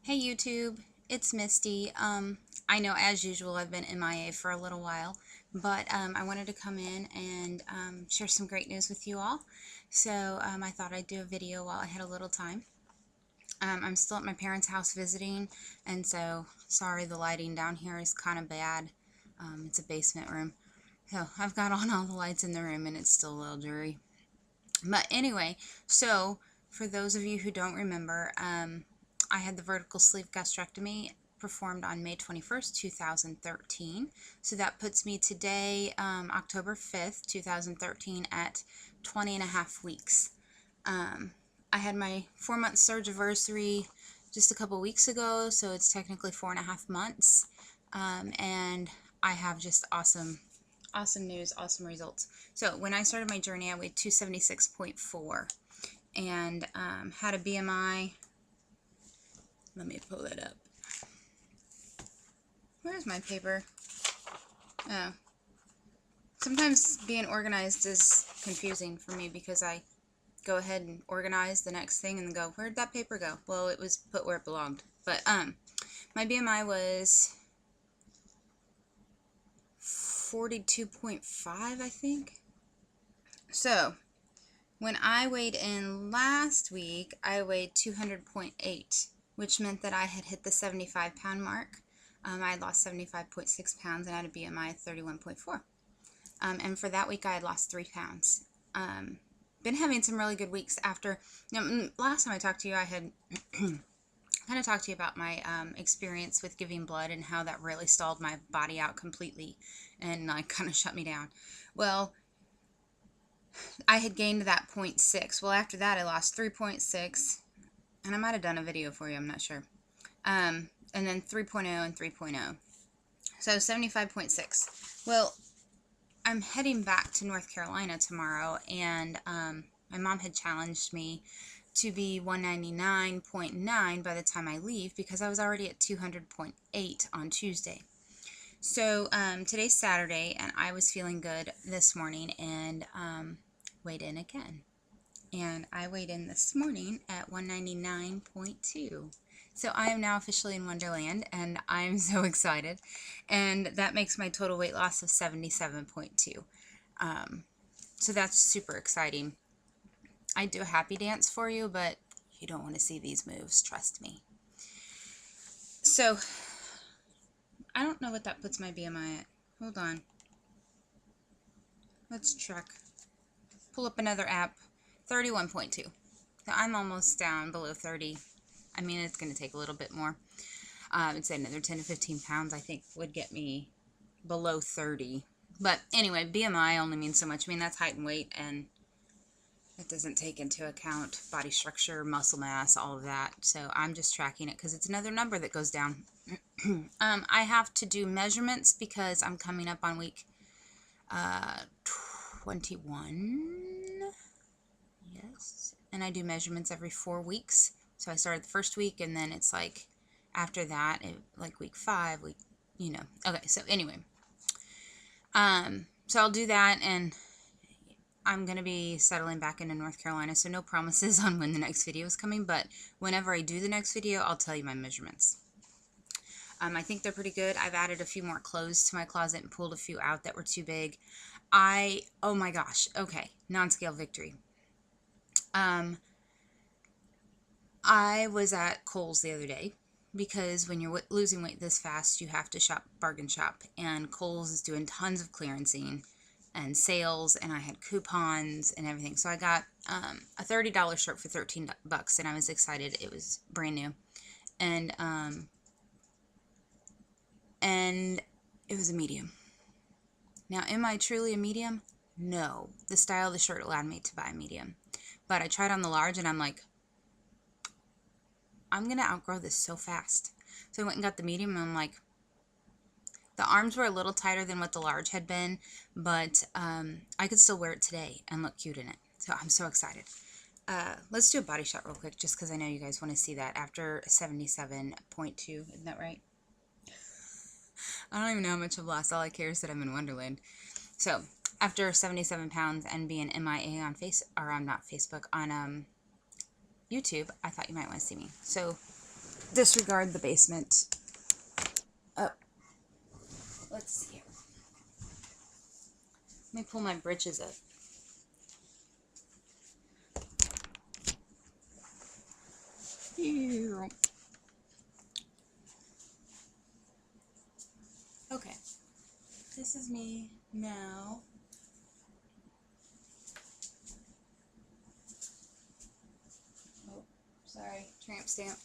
Hey YouTube, it's Misty. I know as usual I've been MIA for a little while, but I wanted to come in and share some great news with you all. So I thought I'd do a video while I had a little time. I'm still at my parents' house visiting, and so sorry the lighting down here is kind of bad. It's a basement room. So I've got on all the lights in the room and it's still a little dreary. But anyway, so for those of you who don't remember, I had the vertical sleeve gastrectomy performed on May 21st, 2013. So that puts me today, October 5th, 2013, at 20 and a half weeks. I had my 4-month surge anniversary just a couple weeks ago, so it's technically 4.5 months. And I have just awesome news, awesome results. So when I started my journey, I weighed 276.4 and had a BMI. Let me pull it up. Where's my paper? Oh. Sometimes being organized is confusing for me because I go ahead and organize the next thing and then go, where'd that paper go? Well, it was put where it belonged. But my BMI was 42.5, I think. So when I weighed in last week, I weighed 200.8, which meant that I had hit the 75-pound mark. I had lost 75.6 pounds and I had a BMI of 31.4. And for that week, I had lost 3 pounds. Been having some really good weeks after. Last time I talked to you, I had kind of talked to you about my experience with giving blood and how that really stalled my body out completely and kind of shut me down. Well, I had gained that 0.6. Well, after that, I lost 3.6, and I might have done a video for you, I'm not sure. And then 3.0 and 3.0. So 75.6. Well, I'm heading back to North Carolina tomorrow, and my mom had challenged me to be 199.9 by the time I leave because I was already at 200.8 on Tuesday. So today's Saturday, and I was feeling good this morning and weighed in again. And I weighed in this morning at 199.2. So I am now officially in Wonderland, and I'm so excited. And that makes my total weight loss of 77.2. So that's super exciting. I do a happy dance for you, but you don't want to see these moves, trust me. So I don't know what that puts my BMI at. Hold on. Let's check. Pull up another app. 31.2. So I'm almost down below 30. I mean, it's going to take a little bit more. I'd say another 10 to 15 pounds, I think, would get me below 30. But anyway, BMI only means so much. I mean, that's height and weight, and it doesn't take into account body structure, muscle mass, all of that. So I'm just tracking it because it's another number that goes down. I have to do measurements because I'm coming up on week 21. Yes. And I do measurements every 4 weeks. So I started the first week, and then it's like after that, like week 5, Okay, so anyway. So I'll do that, and I'm going to be settling back into North Carolina, so no promises on when the next video is coming, but whenever I do the next video, I'll tell you my measurements. I think they're pretty good. I've added a few more clothes to my closet and pulled a few out that were too big. Oh my gosh, okay, non-scale victory. I was at Kohl's the other day because when you're losing weight this fast, you have to bargain shop, and Kohl's is doing tons of clearancing and sales, and I had coupons and everything. So I got a $30 shirt for $13, and I was excited. It was brand new, and it was a medium. Now, am I truly a medium? No. The style of the shirt allowed me to buy a medium, but I tried on the large, and I'm like, I'm going to outgrow this so fast. So I went and got the medium, and I'm like, the arms were a little tighter than what the large had been, but I could still wear it today and look cute in it. So I'm so excited. Let's do a body shot real quick, just because I know you guys want to see that after 77.2. Isn't that right? I don't even know how much I've lost. All I care is that I'm in Wonderland. So after 77 pounds and being MIA on on YouTube, I thought you might want to see me. So disregard the basement. Oh, let's see here. Let me pull my britches up. Here. Okay, this is me now. Oh, sorry, tramp stamp.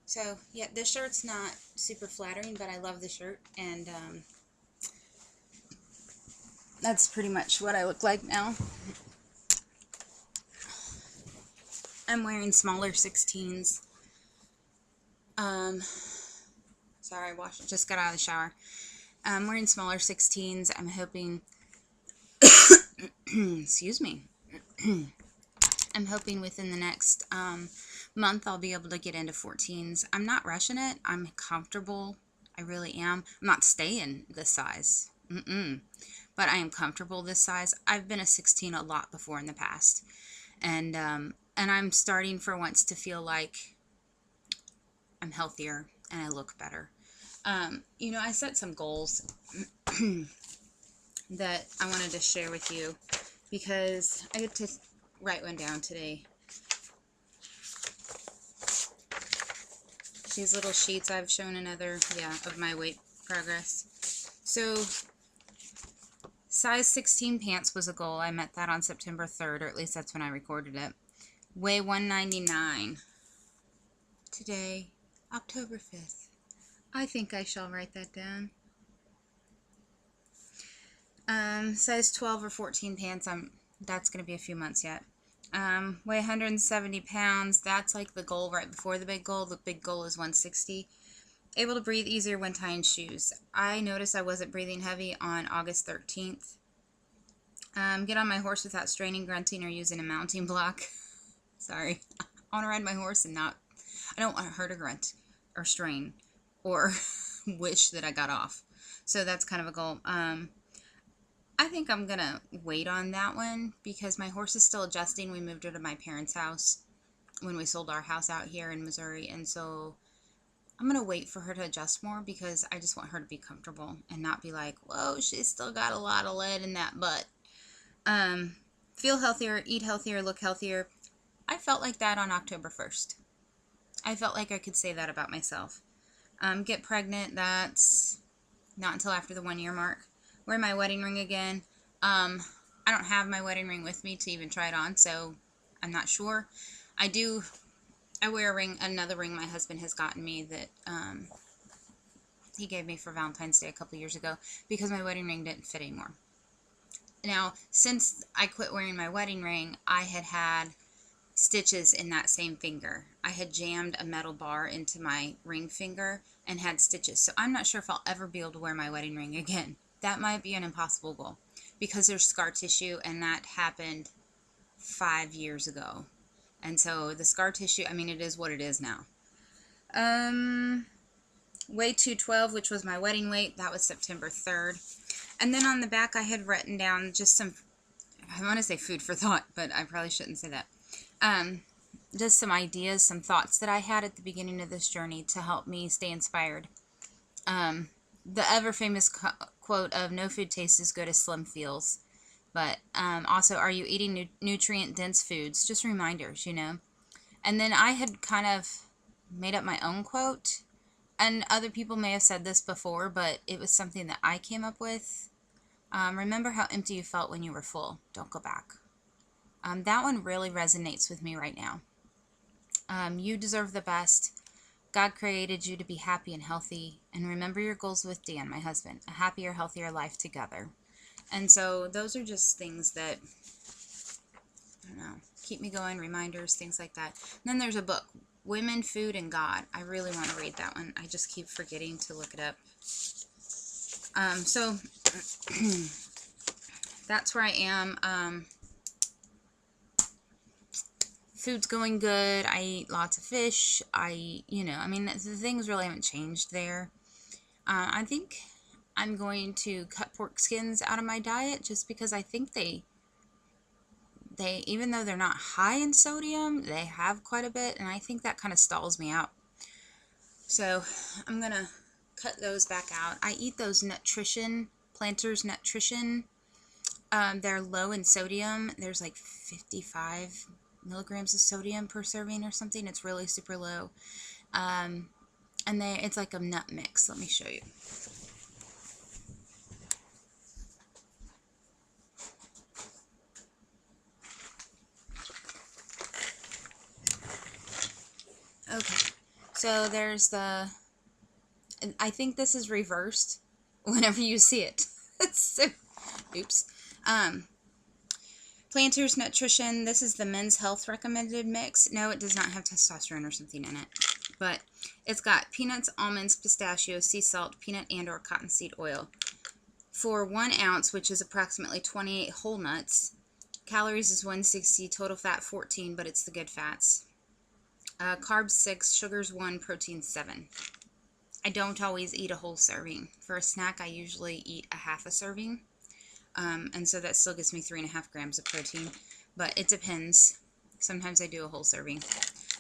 So yeah, this shirt's not super flattering, but I love the shirt, and that's pretty much what I look like now. I'm wearing smaller 16s. Sorry, just got out of the shower. I'm wearing smaller 16s. I'm hoping, excuse me. I'm hoping within the next month I'll be able to get into 14s. I'm not rushing it. I'm comfortable. I really am. I'm not staying this size. But I am comfortable this size. I've been a 16 a lot before in the past. And I'm starting for once to feel like I'm healthier and I look better. You know, I set some goals that I wanted to share with you because I get to write one down today. These little sheets I've shown another, of my weight progress. So, size 16 pants was a goal. I met that on September 3rd, or at least that's when I recorded it. Weigh 199. Today, October 5th. I think I shall write that down. Size 12 or 14 pants, that's going to be a few months yet. Weigh 170 pounds. That's like the goal right before the big goal. The big goal is 160. Able to breathe easier when tying shoes. I noticed I wasn't breathing heavy on August 13th. Get on my horse without straining, grunting, or using a mounting block. Sorry. I want to ride my horse and I don't want her to grunt or strain or wish that I got off. So that's kind of a goal. I think I'm going to wait on that one because my horse is still adjusting. We moved her to my parents' house when we sold our house out here in Missouri. And so I'm going to wait for her to adjust more because I just want her to be comfortable and not be like, whoa, she's still got a lot of lead in that butt. Feel healthier, eat healthier, look healthier. I felt like that on October 1st. I felt like I could say that about myself. Get pregnant, that's not until after the 1 year mark. Wear my wedding ring again. I don't have my wedding ring with me to even try it on, so I'm not sure. I wear a ring, another ring my husband has gotten me that he gave me for Valentine's Day a couple years ago because my wedding ring didn't fit anymore. Now, since I quit wearing my wedding ring, I had stitches in that same finger. I had jammed a metal bar into my ring finger and had stitches. So I'm not sure if I'll ever be able to wear my wedding ring again. That might be an impossible goal because there's scar tissue, and that happened 5 years ago. And so the scar tissue, I mean, it is what it is now. Weigh 212, which was my wedding weight. That was September 3rd. And then on the back, I had written down just some, I want to say food for thought, but I probably shouldn't say that. Just some ideas, some thoughts that I had at the beginning of this journey to help me stay inspired. The ever famous quote of no food tastes as good as slim feels. But also, are you eating nutrient-dense foods? Just reminders, you know. And then I had kind of made up my own quote. And other people may have said this before, but it was something that I came up with. Remember how empty you felt when you were full. Don't go back. That one really resonates with me right now. You deserve the best. God created you to be happy and healthy. And remember your goals with Dan, my husband. A happier, healthier life together. And so those are just things that, I don't know, keep me going, reminders, things like that. And then there's a book, Women, Food, and God. I really want to read that one. I just keep forgetting to look it up. So that's where I am. Food's going good. I eat lots of fish. I mean, the things really haven't changed there. I think I'm going to cut pork skins out of my diet just because I think they even though they're not high in sodium, they have quite a bit, and I think that kind of stalls me out. So I'm going to cut those back out. I eat those Planters Nutrition. They're low in sodium. There's like 55 milligrams of sodium per serving or something. It's really super low. And it's like a nut mix. Let me show you. Okay, so there's I think this is reversed whenever you see it. So, oops. Planters Nutrition, this is the Men's Health recommended mix. No, it does not have testosterone or something in it. But it's got peanuts, almonds, pistachios, sea salt, peanut and or cottonseed oil. For 1 ounce, which is approximately 28 whole nuts, calories is 160, total fat 14, but it's the good fats. Carbs 6, sugars 1, protein 7. I don't always eat a whole serving. For a snack, I usually eat a half a serving. And so that still gives me 3.5 grams of protein, but it depends. Sometimes I do a whole serving.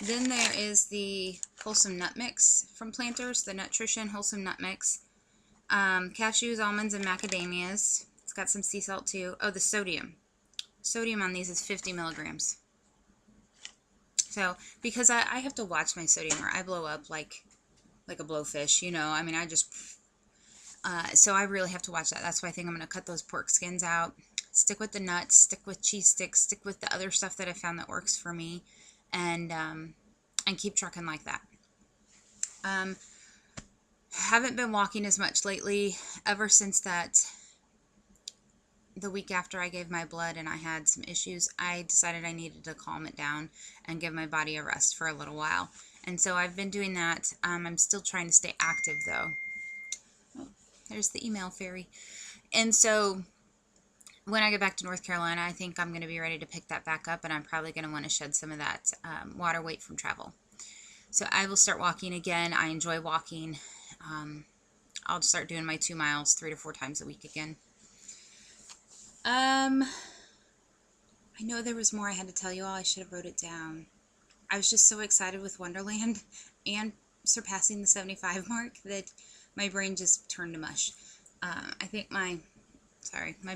Then there is the Wholesome Nut Mix from Planters, the Nutrition Wholesome Nut Mix. Cashews, almonds, and macadamias. It's got some sea salt too. Oh, the sodium. Sodium on these is 50 milligrams. So, because I have to watch my sodium or I blow up like a blowfish, you know. I mean, so I really have to watch that. That's why I think I'm going to cut those pork skins out. Stick with the nuts, stick with cheese sticks, stick with the other stuff that I found that works for me, and keep trucking like that. Haven't been walking as much lately. Ever since the week after I gave my blood and I had some issues, I decided I needed to calm it down and give my body a rest for a little while. And so I've been doing that. I'm still trying to stay active though. Oh, there's the email fairy. And so when I get back to North Carolina, I think I'm going to be ready to pick that back up, and I'm probably going to want to shed some of that water weight from travel. So I will start walking again. I enjoy walking. I'll start doing my 2 miles 3 to 4 times a week again. I know there was more I had to tell you all. I should have wrote it down. I was just so excited with Wonderland and surpassing the 75 mark that my brain just turned to mush. I think my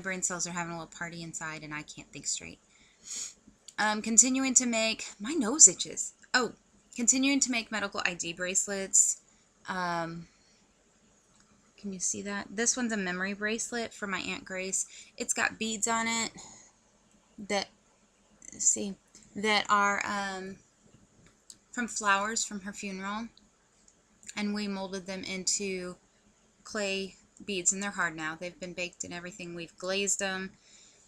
brain cells are having a little party inside and I can't think straight. Continuing to make, my nose itches. Oh, continuing to make medical ID bracelets. Can you see that? This one's a memory bracelet for my Aunt Grace. It's got beads on it that are from flowers from her funeral, and we molded them into clay beads, and they're hard now. They've been baked and everything. We've glazed them,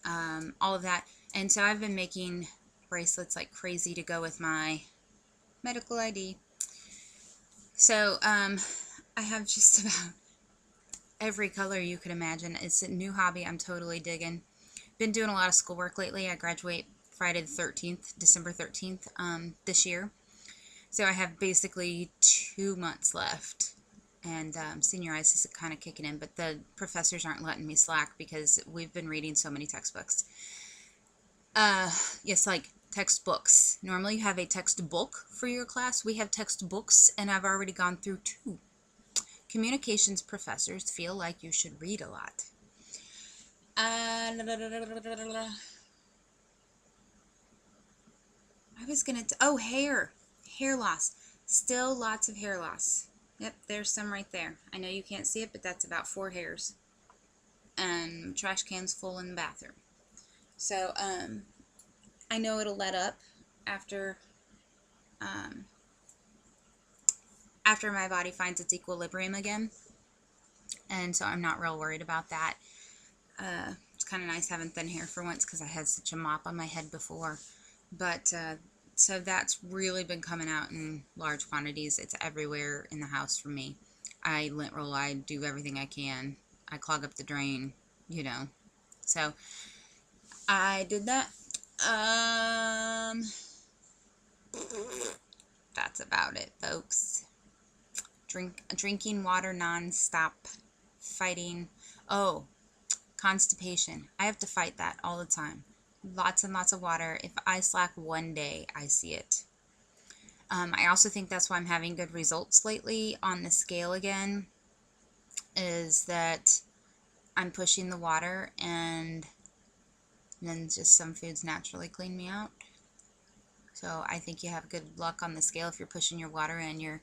all of that. And so I've been making bracelets like crazy to go with my medical ID. So I have just about every color you could imagine. It's a new hobby I'm totally digging. Been doing a lot of schoolwork lately. I graduate Friday the 13th, December 13th, this year. So I have basically 2 months left. And senioritis is kind of kicking in, but the professors aren't letting me slack because we've been reading so many textbooks. Yes, like textbooks. Normally you have a textbook for your class. We have textbooks, and I've already gone through 2. Communications professors feel like you should read a lot. I was going to... Oh, hair. Hair loss. Still lots of hair loss. Yep, there's some right there. I know you can't see it, but that's about 4 hairs. And trash can's full in the bathroom. So, I know it'll let up after my body finds its equilibrium again. And so I'm not real worried about that. It's kind of nice having thin hair for once because I had such a mop on my head before. But, so that's really been coming out in large quantities. It's everywhere in the house for me. I lint roll, I do everything I can. I clog up the drain, you know. So, I did that. That's about it, folks. Drinking water non-stop. Fighting. Oh, constipation. I have to fight that all the time. lots and lots of water. If I slack one day, I see it. I also think that's why I'm having good results lately on the scale again, is that I'm pushing the water, and then just some foods naturally clean me out. So I think you have good luck on the scale if you're pushing your water and you're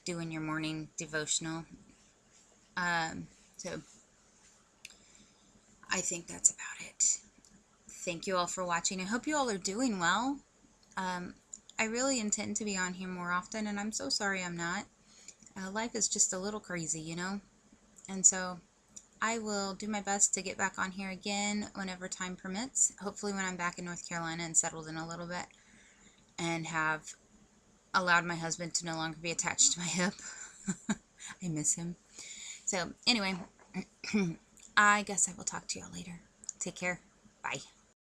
doing your morning devotional. So I think that's about it. Thank you all for watching. I hope you all are doing well. I really intend to be on here more often, and I'm so sorry I'm not. Life is just a little crazy, you know? And so I will do my best to get back on here again whenever time permits. Hopefully when I'm back in North Carolina and settled in a little bit and have allowed my husband to no longer be attached to my hip. I miss him. So anyway, I guess I will talk to y'all later. Take care. Bye.